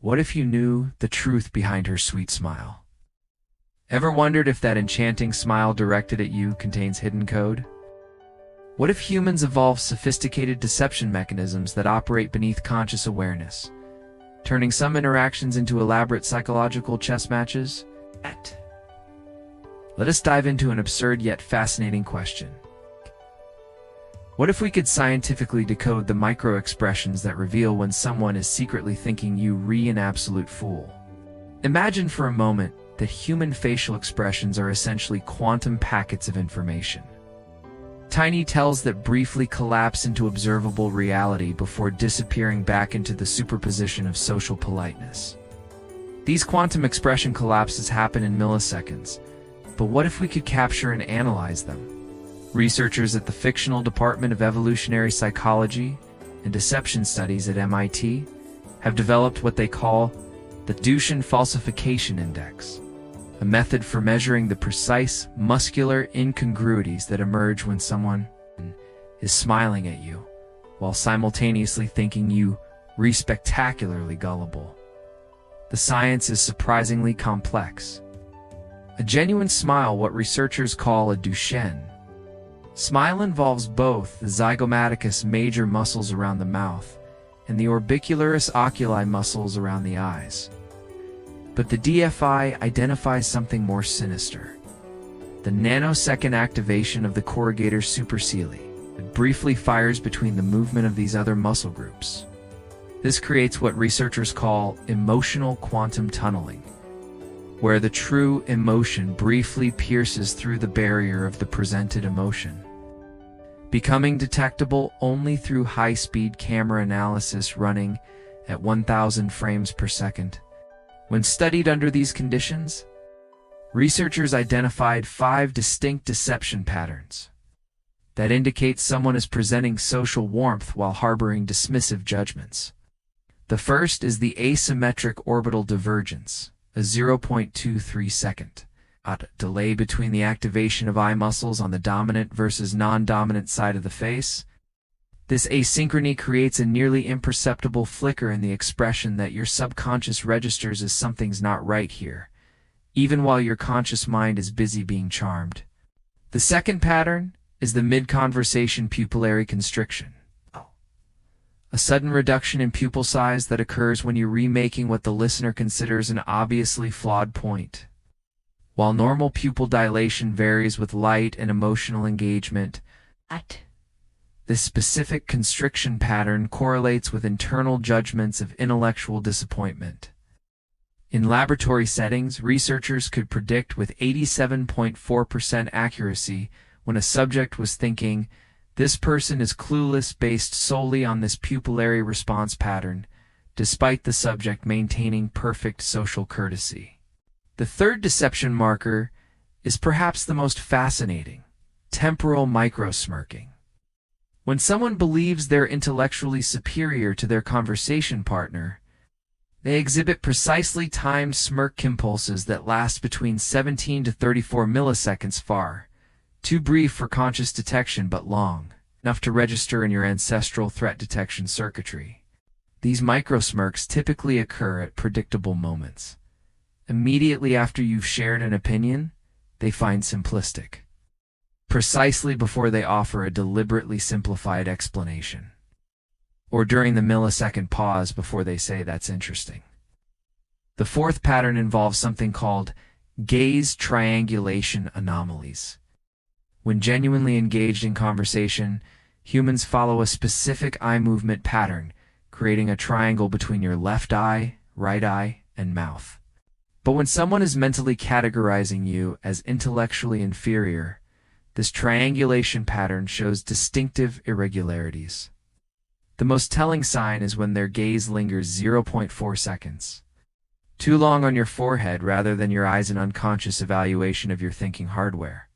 What if you knew the truth behind her sweet smile? Ever wondered if that enchanting smile directed at you contains hidden code? What if humans evolved sophisticated deception mechanisms that operate beneath conscious awareness, turning some interactions into elaborate psychological chess matches? Let us dive into an absurd yet fascinating question. What if we could scientifically decode the micro-expressions that reveal when someone is secretly thinking you an absolute fool? Imagine for a moment that human facial expressions are essentially quantum packets of information. Tiny tells that briefly collapse into observable reality before disappearing back into the superposition of social politeness. These quantum expression collapses happen in milliseconds, but what if we could capture and analyze them? Researchers at the fictional Department of Evolutionary Psychology and Deception Studies at MIT have developed what they call the Dushan Falsification Index, a method for measuring the precise muscular incongruities that emerge when someone is smiling at you while simultaneously thinking you spectacularly gullible. The science is surprisingly complex. A genuine smile, what researchers call a Duchenne smile, involves both the zygomaticus major muscles around the mouth and the orbicularis oculi muscles around the eyes. But the DFI identifies something more sinister: the nanosecond activation of the corrugator supercilii. It briefly fires between the movement of these other muscle groups. This creates what researchers call emotional quantum tunneling, where the true emotion briefly pierces through the barrier of the presented emotion, becoming detectable only through high-speed camera analysis running at 1,000 frames per second. When studied under these conditions, researchers identified 5 distinct deception patterns that indicate someone is presenting social warmth while harboring dismissive judgments. The first is the asymmetric orbital divergence, a 0.23 second delay between the activation of eye muscles on the dominant versus non-dominant side of the face. This asynchrony creates a nearly imperceptible flicker in the expression that your subconscious registers as something's not right here, even while your conscious mind is busy being charmed. The second pattern is the mid-conversation pupillary constriction, a sudden reduction in pupil size that occurs when you're remaking what the listener considers an obviously flawed point. While normal pupil dilation varies with light and emotional engagement, this specific constriction pattern correlates with internal judgments of intellectual disappointment. In laboratory settings, researchers could predict with 87.4% accuracy when a subject was thinking, "This person is clueless," based solely on this pupillary response pattern, despite the subject maintaining perfect social courtesy. The third deception marker is perhaps the most fascinating: temporal microsmirking. When someone believes they're intellectually superior to their conversation partner, they exhibit precisely timed smirk impulses that last between 17 to 34 milliseconds, far too brief for conscious detection but long enough to register in your ancestral threat detection circuitry. These microsmirks typically occur at predictable moments. Immediately after you've shared an opinion they find simplistic, precisely before they offer a deliberately simplified explanation, or during the millisecond pause before they say "that's interesting." The fourth pattern involves something called gaze triangulation anomalies. When genuinely engaged in conversation, humans follow a specific eye movement pattern, creating a triangle between your left eye, right eye, and mouth. But when someone is mentally categorizing you as intellectually inferior, this triangulation pattern shows distinctive irregularities. The most telling sign is when their gaze lingers 0.4 seconds, too long on your forehead rather than your eyes, an unconscious evaluation of your thinking hardware.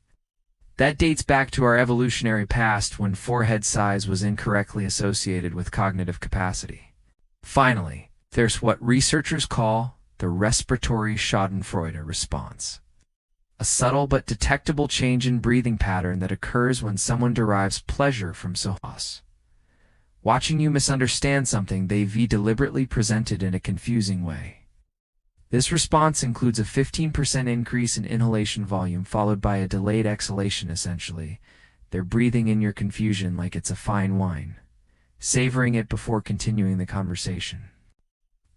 That dates back to our evolutionary past when forehead size was incorrectly associated with cognitive capacity. Finally, there's what researchers call the respiratory schadenfreude response, a subtle but detectable change in breathing pattern that occurs when someone derives pleasure from sohas. watching you misunderstand something they've deliberately presented in a confusing way. This response includes a 15% increase in inhalation volume followed by a delayed exhalation essentially. They're breathing in your confusion like it's a fine wine, savoring it before continuing the conversation.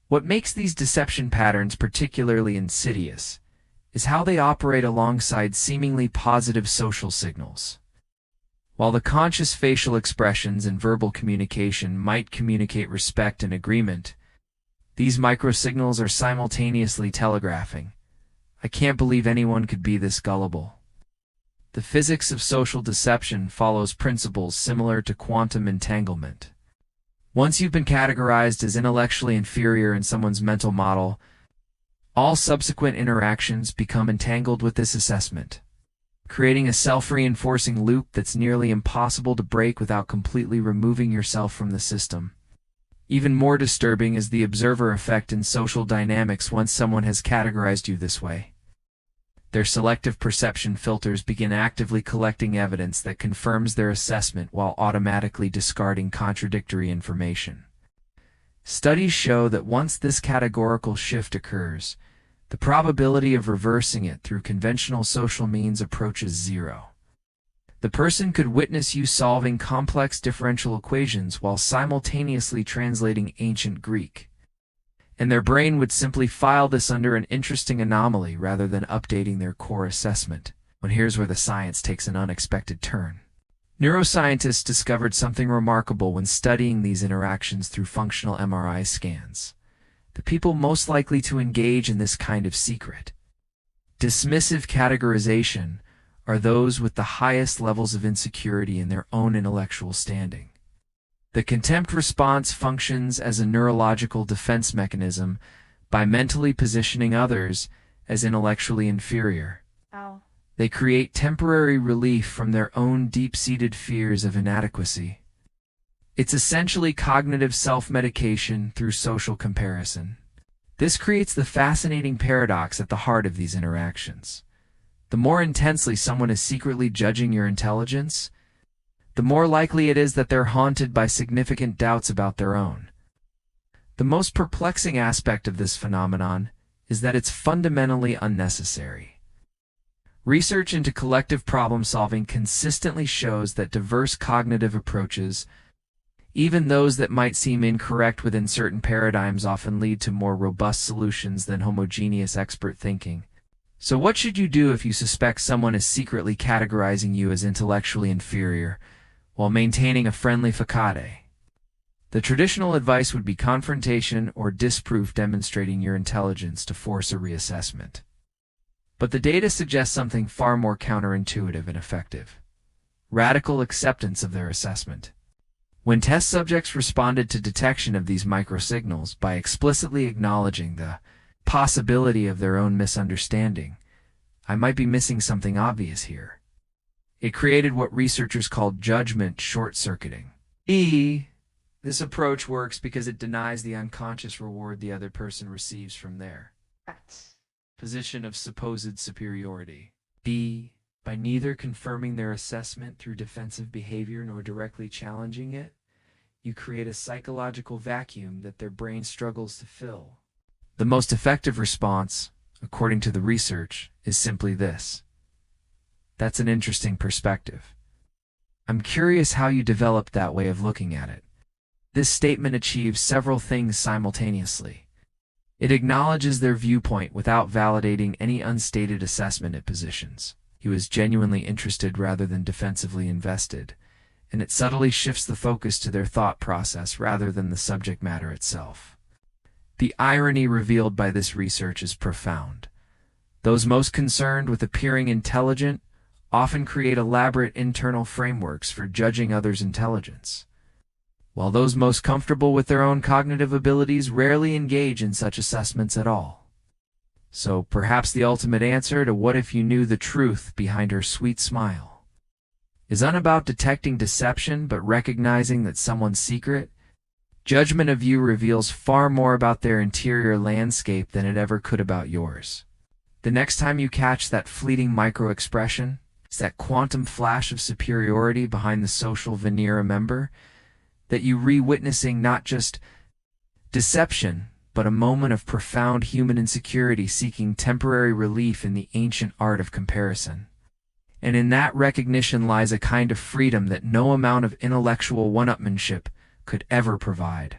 What makes these deception patterns particularly insidious is how they operate alongside seemingly positive social signals. While the conscious facial expressions and verbal communication might communicate respect and agreement, these microsignals are simultaneously telegraphing, "I can't believe anyone could be this gullible." The physics of social deception follows principles similar to quantum entanglement. Once you've been categorized as intellectually inferior in someone's mental model, all subsequent interactions become entangled with this assessment, creating a self-reinforcing loop that's nearly impossible to break without completely removing yourself from the system. Even more disturbing is the observer effect in social dynamics once someone has categorized you this way. Their selective perception filters begin actively collecting evidence that confirms their assessment while automatically discarding contradictory information. Studies show that once this categorical shift occurs, the probability of reversing it through conventional social means approaches zero. The person could witness you solving complex differential equations while simultaneously translating ancient Greek, and their brain would simply file this under an interesting anomaly rather than updating their core assessment. But here's where the science takes an unexpected turn. Neuroscientists discovered something remarkable when studying these interactions through functional MRI scans. The people most likely to engage in this kind of secret, dismissive categorization are those with the highest levels of insecurity in their own intellectual standing. The contempt response functions as a neurological defense mechanism by mentally positioning others as intellectually inferior. Ow. They create temporary relief from their own deep-seated fears of inadequacy. It's essentially cognitive self-medication through social comparison. This creates the fascinating paradox at the heart of these interactions. The more intensely someone is secretly judging your intelligence, the more likely it is that they're haunted by significant doubts about their own. The most perplexing aspect of this phenomenon is that it's fundamentally unnecessary. Research into collective problem-solving consistently shows that diverse cognitive approaches, even those that might seem incorrect within certain paradigms, often lead to more robust solutions than homogeneous expert thinking. So what should you do if you suspect someone is secretly categorizing you as intellectually inferior while maintaining a friendly facade? The traditional advice would be confrontation or disproof demonstrating your intelligence to force a reassessment. But the data suggests something far more counterintuitive and effective: radical acceptance of their assessment. When test subjects responded to detection of these microsignals by explicitly acknowledging the possibility of their own misunderstanding, "I might be missing something obvious here," it created what researchers call judgment short-circuiting. This approach works because it denies the unconscious reward the other person receives from their position of supposed superiority. By neither confirming their assessment through defensive behavior nor directly challenging it, you create a psychological vacuum that their brain struggles to fill. The most effective response, according to the research, is simply this: "That's an interesting perspective. I'm curious how you developed that way of looking at it." This statement achieves several things simultaneously. It acknowledges their viewpoint without validating any unstated assessment it positions. He was genuinely interested rather than defensively invested, and it subtly shifts the focus to their thought process rather than the subject matter itself. The irony revealed by this research is profound. Those most concerned with appearing intelligent often create elaborate internal frameworks for judging others' intelligence, while those most comfortable with their own cognitive abilities rarely engage in such assessments at all. So perhaps the ultimate answer to "what if you knew the truth behind her sweet smile" is unbout detecting deception, but recognizing that someone's secret judgment of you reveals far more about their interior landscape than it ever could about yours. The next time you catch that fleeting micro-expression, that quantum flash of superiority behind the social veneer, remember, that you re-witnessing not just deception, but a moment of profound human insecurity seeking temporary relief in the ancient art of comparison. And in that recognition lies a kind of freedom that no amount of intellectual one-upmanship could ever provide.